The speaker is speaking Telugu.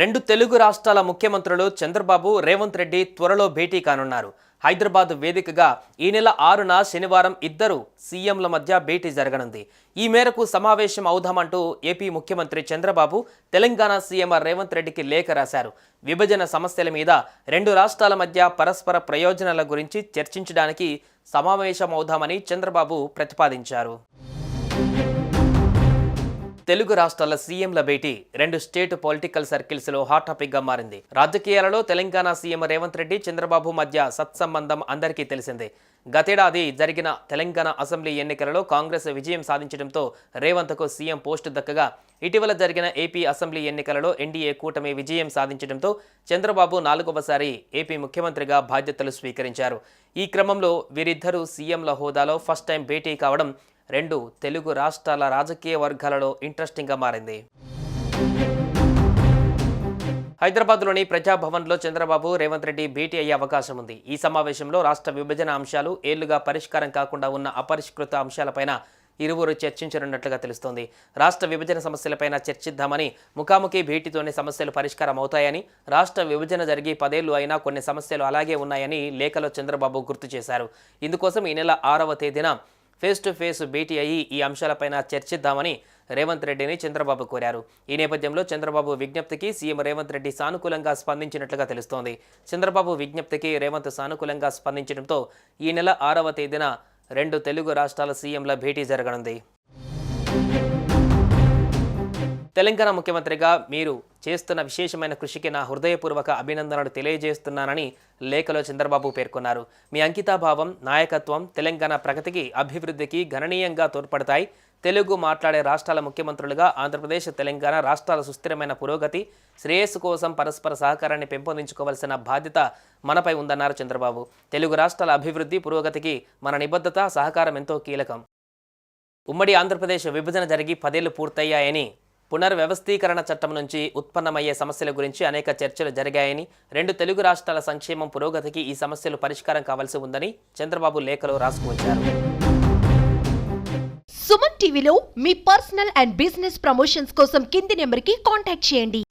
రెండు తెలుగు రాష్ట్రాల ముఖ్యమంత్రులు చంద్రబాబు, రేవంత్ రెడ్డి త్వరలో భేటీ కానున్నారు. హైదరాబాద్ వేదికగా ఈ నెల 6న శనివారం ఇద్దరు సీఎంల మధ్య భేటీ జరగనుంది. ఈ మేరకు సమావేశం అవుదామంటూ ఏపీ ముఖ్యమంత్రి చంద్రబాబు తెలంగాణ సీఎం రేవంత్ రెడ్డికి లేఖ రాశారు. విభజన సమస్యల మీద రెండు రాష్ట్రాల మధ్య పరస్పర ప్రయోజనాల గురించి చర్చించడానికి సమావేశం అవుదామని చంద్రబాబు ప్రతిపాదించారు. తెలుగు రాష్ట్రాల సీఎంల భేటీ రెండు స్టేట్ పొలిటికల్ సర్కిల్స్ లో హాట్ టాపిక్ గా మారింది. రాజకీయాలలో తెలంగాణ సీఎం రేవంత్ రెడ్డి, చంద్రబాబు మధ్య సత్సంబంధం అందరికీ తెలిసిందే. గతేడాది జరిగిన తెలంగాణ అసెంబ్లీ ఎన్నికలలో కాంగ్రెస్ విజయం సాధించడంతో రేవంత్కు సీఎం పోస్టు దక్కగా, ఇటీవల జరిగిన ఏపీ అసెంబ్లీ ఎన్నికలలో ఎన్డీఏ కూటమి విజయం సాధించడంతో చంద్రబాబు 4వసారి ఏపీ ముఖ్యమంత్రిగా బాధ్యతలు స్వీకరించారు. ఈ క్రమంలో వీరిద్దరూ సీఎంల హోదాలో ఫస్ట్ టైం భేటీ కావడం రెండు తెలుగు రాష్ట్రాల రాజకీయ వర్గాలలో ఇంట్రెస్టింగ్గా మారింది. హైదరాబాద్లోని ప్రజాభవన్లో చంద్రబాబు, రేవంత్ రెడ్డి భేటీ అయ్యే అవకాశం ఉంది. ఈ సమావేశంలో రాష్ట్ర విభజన అంశాలు, ఏళ్లుగా పరిష్కారం కాకుండా ఉన్న అపరిష్కృత అంశాలపైన ఇరువురు చర్చించనున్నట్లుగా తెలుస్తోంది. రాష్ట్ర విభజన సమస్యలపైన చర్చిద్దామని, ముఖాముఖి భేటీతోనే సమస్యలు పరిష్కారం అవుతాయని, రాష్ట్ర విభజన జరిగి 10 ఏళ్లు అయినా కొన్ని సమస్యలు అలాగే ఉన్నాయని లేఖలో చంద్రబాబు గుర్తు చేశారు. ఇందుకోసం ఈ నెల 6వ తేదీన ఫేస్ టు ఫేస్ భేటీ అయ్యి ఈ అంశాలపైన చర్చిద్దామని రేవంత్ రెడ్డిని చంద్రబాబు కోరారు. ఈ నేపథ్యంలో చంద్రబాబు విజ్ఞప్తికి సీఎం రేవంత్ రెడ్డి సానుకూలంగా స్పందించినట్లుగా తెలుస్తోంది. చంద్రబాబు విజ్ఞప్తికి రేవంత్ సానుకూలంగా స్పందించడంతో ఈ నెల 6వ తేదీన రెండు తెలుగు రాష్ట్రాల సీఎంల భేటీ జరగనుంది. తెలంగాణ ముఖ్యమంత్రిగా మీరు చేస్తున్న విశేషమైన కృషికి నా హృదయపూర్వక అభినందనలు తెలియజేస్తున్నానని లేఖలో చంద్రబాబు పేర్కొన్నారు. మీ అంకితాభావం, నాయకత్వం తెలంగాణ ప్రగతికి, అభివృద్ధికి గణనీయంగా తోడ్పడతాయి. తెలుగు మాట్లాడే రాష్ట్రాల ముఖ్యమంత్రులుగా ఆంధ్రప్రదేశ్, తెలంగాణ రాష్ట్రాల సుస్థిరమైన పురోగతి, శ్రేయస్సు కోసం పరస్పర సహకారాన్ని పెంపొందించుకోవాల్సిన బాధ్యత మనపై ఉందన్నారు చంద్రబాబు. తెలుగు రాష్ట్రాల అభివృద్ధి, పురోగతికి మన నిబద్ధత, సహకారం ఎంతో కీలకం. ఉమ్మడి ఆంధ్రప్రదేశ్ విభజన జరిగి 10 ఏళ్లు పూర్తయ్యాయని, పునర్వ్యవస్థీకరణ చట్టం నుంచి ఉత్పన్నమయ్యే సమస్యల గురించి అనేక చర్చలు జరిగాయని, రెండు తెలుగు రాష్ట్రాల సంక్షేమం, పురోగతికి ఈ సమస్యలు పరిష్కారం కావాల్సి ఉందని చంద్రబాబు లేఖలో రాసుకువచ్చారు. సుమన్ టీవీలో మీ పర్సనల్ అండ్ బిజినెస్ ప్రమోషన్స్ కోసం కింది నెంబర్కి కాంటాక్ట్ చేయండి.